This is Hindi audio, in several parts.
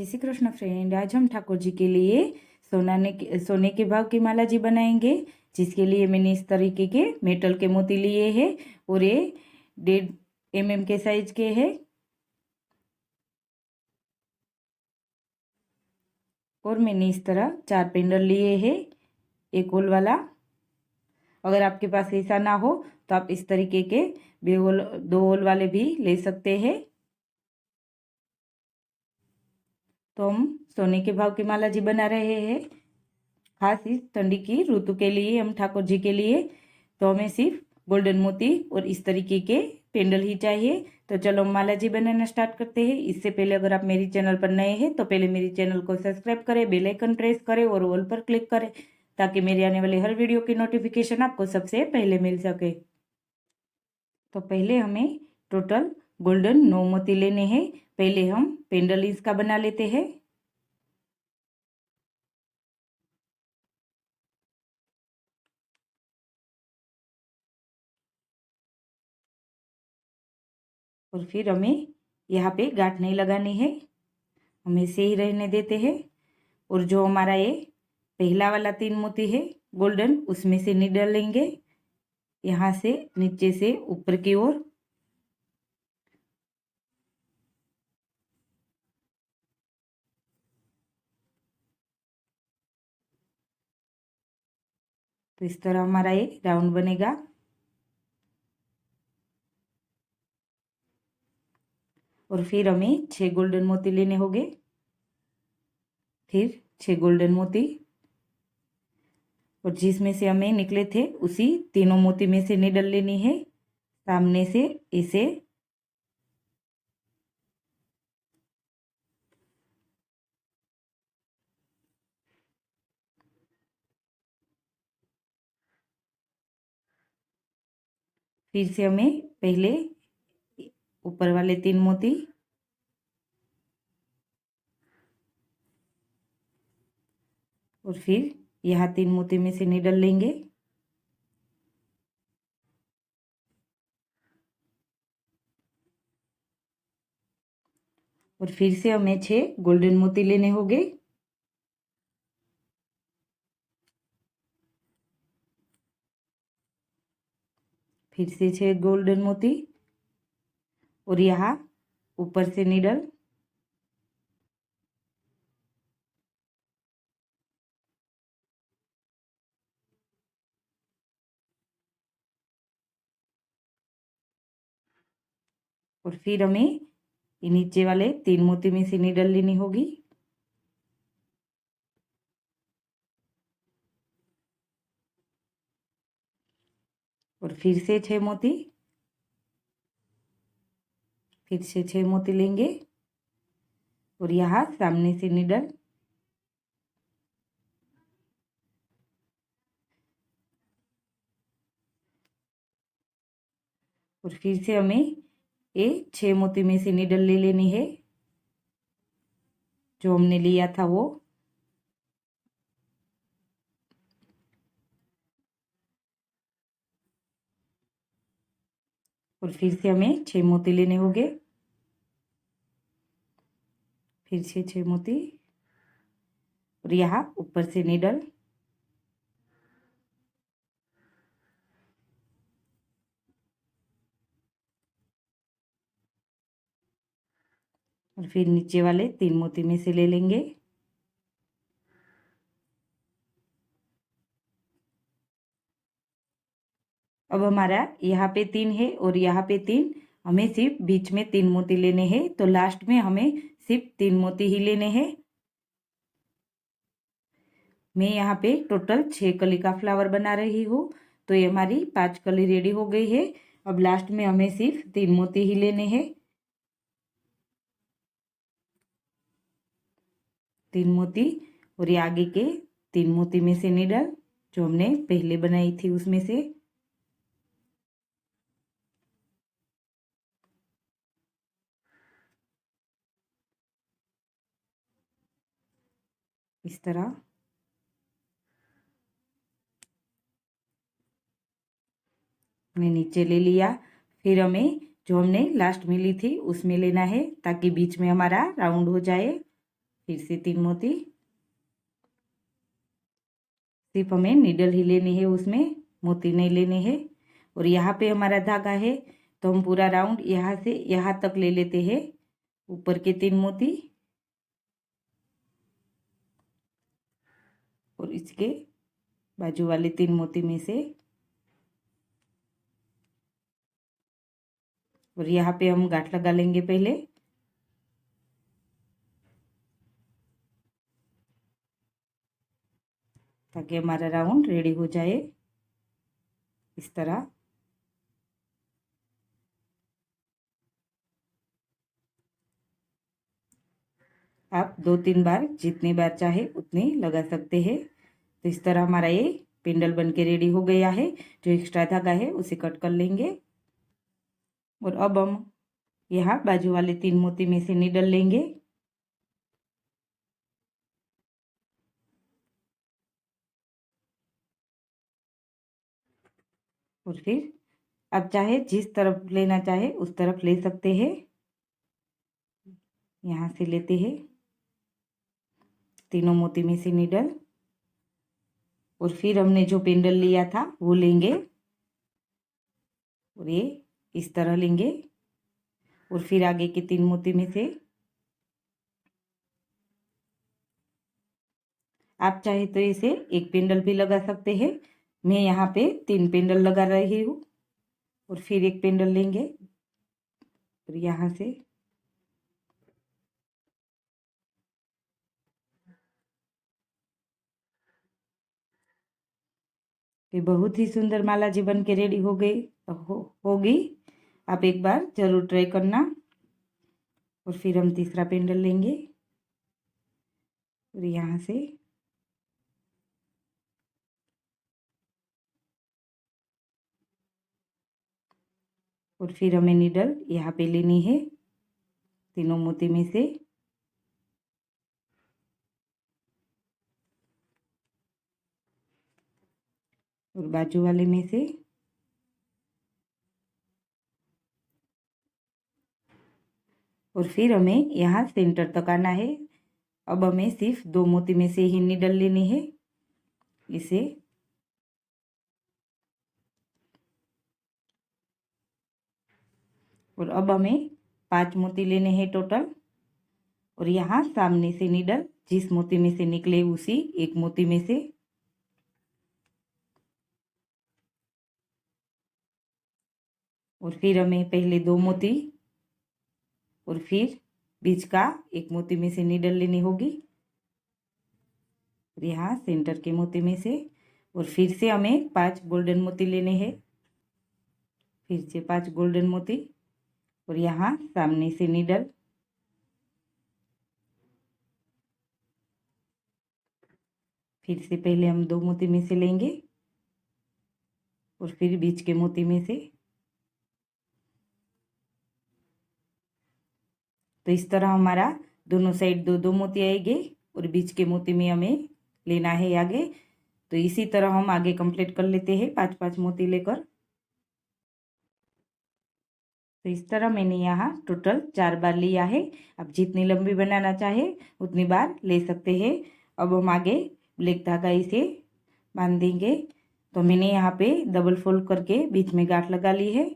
जय श्री कृष्ण फ्रेंड। आज हम ठाकुर जी के लिए सोने के भाव की माला जी बनाएंगे, जिसके लिए मैंने इस तरीके के मेटल के मोती लिए हैं और ये 1.5 के साइज के हैं। और मैंने इस तरह 4 पेंडल लिए हैं, एक होल वाला। अगर आपके पास ऐसा ना हो तो आप इस तरीके के 2 होल वाले भी ले सकते हैं। तो हम सोने के भाव की माला जी बना रहे हैं, खास इस ठंडी की ऋतु के लिए हम ठाकुर जी के लिए। तो हमें सिर्फ गोल्डन मोती और इस तरीके के पेंडल ही चाहिए। तो चलो माला जी बनाना स्टार्ट करते हैं। इससे पहले अगर आप मेरी चैनल पर नए हैं तो पहले मेरी चैनल को सब्सक्राइब करें, बेल आइकन प्रेस करें और ऑल पर क्लिक करें, ताकि मेरे आने वाली हर वीडियो की नोटिफिकेशन आपको सबसे पहले मिल सके। तो पहले हमें टोटल गोल्डन 9 मोती लेने हैं। पहले हम पेंडल इसका बना लेते हैं। और फिर हमें यहाँ पे गांठ नहीं लगानी है, हम ऐसे ही रहने देते हैं। और जो हमारा ये पहला वाला 3 मोती है गोल्डन, उसमें से निडल लेंगे, यहाँ से नीचे से ऊपर की ओर। तो इस तरह हमारा ये राउंड बनेगा। और फिर हमें 6 गोल्डन मोती लेने होंगे। फिर 6 गोल्डन मोती, और जिसमें से हमें निकले थे उसी तीनों मोती में से निडल लेनी है, सामने से ऐसे। फिर से हमें पहले ऊपर वाले 3 मोती, और फिर यहाँ 3 मोती में से निडल लेंगे। और फिर से हमें 6 गोल्डन मोती लेने होंगे। फिर से 6 गोल्डन मोती, और यहाँ ऊपर से निडल। और फिर हमें नीचे वाले 3 मोती में से निडल लेनी होगी। और फिर से 6 मोती, फिर से 6 मोती लेंगे, और यहाँ सामने से निडल। और फिर से हमें ये 6 मोती में से निडल ले लेनी है, जो हमने लिया था वो। और फिर से हमें 6 मोती लेने होंगे। फिर से 6 मोती, और यहाँ ऊपर से निडल। और फिर नीचे वाले 3 मोती में से ले लेंगे। अब हमारा यहाँ पे 3 है और यहाँ पे 3, हमें सिर्फ बीच में 3 मोती लेने हैं। तो लास्ट में हमें सिर्फ 3 मोती ही लेने हैं। मैं यहाँ पे टोटल 6 कली का फ्लावर बना रही हूँ। तो ये हमारी 5 कली रेडी हो गई है। अब लास्ट में हमें सिर्फ 3 मोती ही लेने हैं। 3 मोती, और ये आगे के 3 मोती में से निडल, जो हमने पहले बनाई थी उसमें से। इस तरह हमने नीचे ले लिया। फिर हमें जो हमने लास्ट में ली थी उसमें लेना है, ताकि बीच में हमारा राउंड हो जाए। फिर से 3 मोती। सिर्फ हमें नीडल ही लेनी है, उसमें मोती नहीं लेने हैं। और यहाँ पे हमारा धागा है तो हम पूरा राउंड यहाँ से यहाँ तक ले लेते हैं। ऊपर के 3 मोती और इसके बाजू वाले 3 मोती में से, और यहाँ पे हम गांठ लगा लेंगे पहले। ताकि हमारा राउंड रेडी हो जाए इस तरह। आप 2-3 बार जितनी बार चाहे उतनी लगा सकते हैं। तो इस तरह हमारा ये पेंडल बन के रेडी हो गया है। जो एक्स्ट्रा धागा है उसे कट कर लेंगे। और अब हम यहाँ बाजू वाले 3 मोती में से नीडल लेंगे और फिर आप चाहे जिस तरफ लेना चाहे उस तरफ ले सकते हैं। यहाँ से लेते हैं तीनों मोती में से नीडल, और फिर हमने जो पेंडल लिया था वो लेंगे और ये इस तरह लेंगे। और फिर आगे के 3 मोती में से आप चाहे तो इसे एक पेंडल भी लगा सकते हैं। मैं यहाँ पे 3 पेंडल लगा रही हूँ। और फिर एक पेंडल लेंगे और यहाँ से ये बहुत ही सुंदर माला जी बन के रेडी हो गई होगी। आप एक बार जरूर ट्राई करना। और फिर हम तीसरा पेंडल लेंगे और यहाँ से और फिर हमें नीडल यहाँ पे लेनी है तीनों मोती में से। और बाजू वाले में से और फिर हमें यहाँ सेंटर तक आना है। अब हमें सिर्फ 2 मोती में से ही नीडल लेनी है इसे। और अब हमें 5 मोती लेने हैं टोटल। और यहाँ सामने से नीडल जिस मोती में से निकले उसी एक मोती में से और फिर हमें पहले 2 मोती और फिर बीच का एक मोती में से नीडल लेनी होगी और यहाँ सेंटर के मोती में से। और फिर से हमें 5 गोल्डन मोती लेने हैं। फिर से 5 गोल्डन मोती और यहाँ सामने से नीडल। फिर से पहले हम 2 मोती में से लेंगे और फिर बीच के मोती में से। तो इस तरह हमारा दोनों साइड 2-2 मोती आएंगे और बीच के मोती में हमें लेना है आगे। तो इसी तरह हम आगे कंप्लीट कर लेते हैं 5-5 मोती लेकर। तो इस तरह मैंने यहाँ टोटल 4 बार लिया है। आप जितनी लंबी बनाना चाहे उतनी बार ले सकते हैं। अब हम आगे ब्लैक धागा इसे बांध देंगे। तो मैंने यहाँ पे डबल फोल्ड करके बीच में गांठ लगा ली है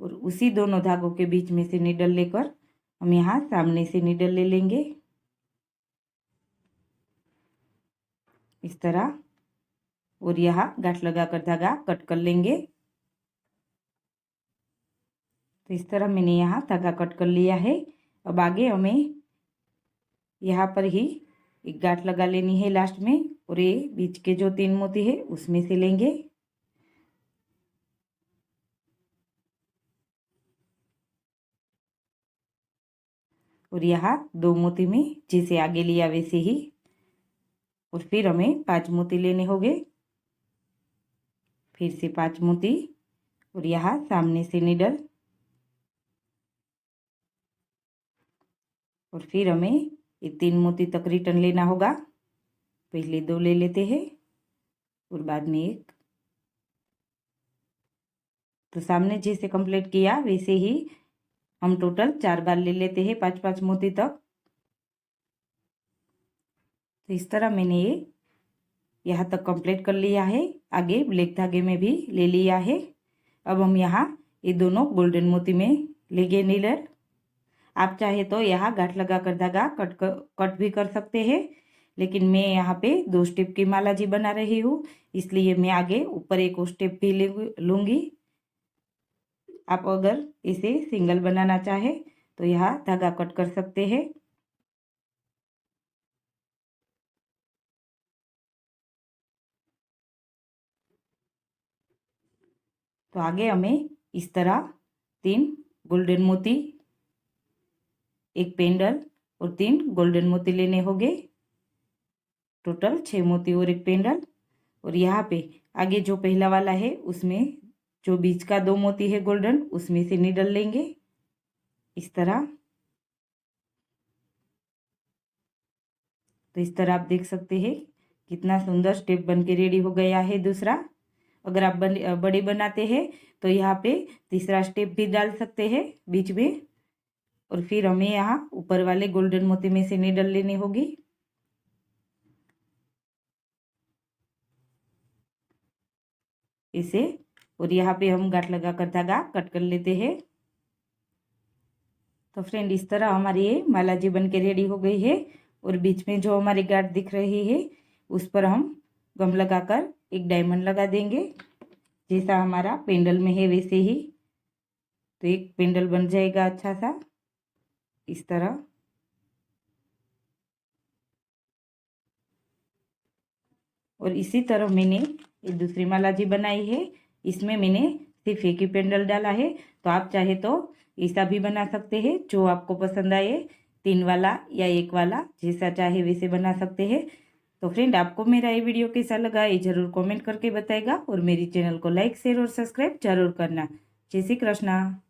और उसी दोनों धागों के बीच में से नीडल लेकर हम यहाँ सामने से नीडल ले लेंगे इस तरह। और यहाँ गांठ लगाकर धागा कट कर लेंगे। तो इस तरह मैंने यहाँ धागा कट कर लिया है। अब आगे हमें यहाँ पर ही एक गांठ लगा लेनी है लास्ट में और ये बीच के जो 3 मोती है उसमें से लेंगे और यहाँ 2 मोती में जैसे आगे लिया वैसे ही। और फिर हमें 5 मोती लेने होंगे। फिर से 5 मोती और यहाँ सामने से नीडल। और फिर हमें ये 3 मोती तक रिटर्न लेना होगा। पहले 2 ले लेते हैं और बाद में 1। तो सामने जैसे कंप्लीट किया वैसे ही हम टोटल 4 बार ले लेते हैं 5-5 मोती तक। तो इस तरह मैंने ये यहाँ तक कंप्लीट कर लिया है। आगे ब्लैक धागे में भी ले लिया है। अब हम यहाँ ये दोनों गोल्डन मोती में लेंगे नीडल। आप चाहे तो यहाँ गांठ लगा कर धागा कट भी कर सकते हैं, लेकिन मैं यहाँ पे 2 स्टेप की माला जी बना रही हूँ, इसलिए मैं आगे ऊपर एक और स्टेप भी लूँगी। आप अगर इसे सिंगल बनाना चाहे तो यहाँ धागा कट कर सकते हैं। तो आगे हमें इस तरह 3 गोल्डन मोती, एक पेंडल और 3 गोल्डन मोती लेने होंगे। टोटल 6 मोती और एक पेंडल। और यहाँ पे आगे जो पहला वाला है उसमें जो बीच का 2 मोती है गोल्डन, उसमें से नीडल लेंगे इस तरह। तो इस तरह आप देख सकते हैं कितना सुंदर स्टेप बन के रेडी हो गया है दूसरा। अगर आप बड़ी बनाते हैं तो यहाँ पे तीसरा स्टेप भी डाल सकते हैं बीच में। और फिर हमें यहाँ ऊपर वाले गोल्डन मोती में से नीडल लेनी होगी। इसे और यहाँ पे हम गांठ लगा कर धागा कट कर लेते हैं। तो फ्रेंड इस तरह हमारी ये माला जी बन के रेडी हो गई है। और बीच में जो हमारी गांठ दिख रही है उस पर हम गम लगाकर एक डायमंड लगा देंगे, जैसा हमारा पेंडल में है वैसे ही। तो एक पेंडल बन जाएगा अच्छा सा इस तरह। और इसी तरह मैंने ये दूसरी माला जी बनाई है, इसमें मैंने सिर्फ एक ही पेंडल डाला है। तो आप चाहे तो ऐसा भी बना सकते हैं, जो आपको पसंद आए, 3 वाला या 1 वाला, जैसा चाहे वैसे बना सकते हैं। तो फ्रेंड आपको मेरा ये वीडियो कैसा लगा ये ज़रूर कमेंट करके बताएगा। और मेरी चैनल को लाइक शेयर और सब्सक्राइब जरूर करना। जय श्री कृष्णा।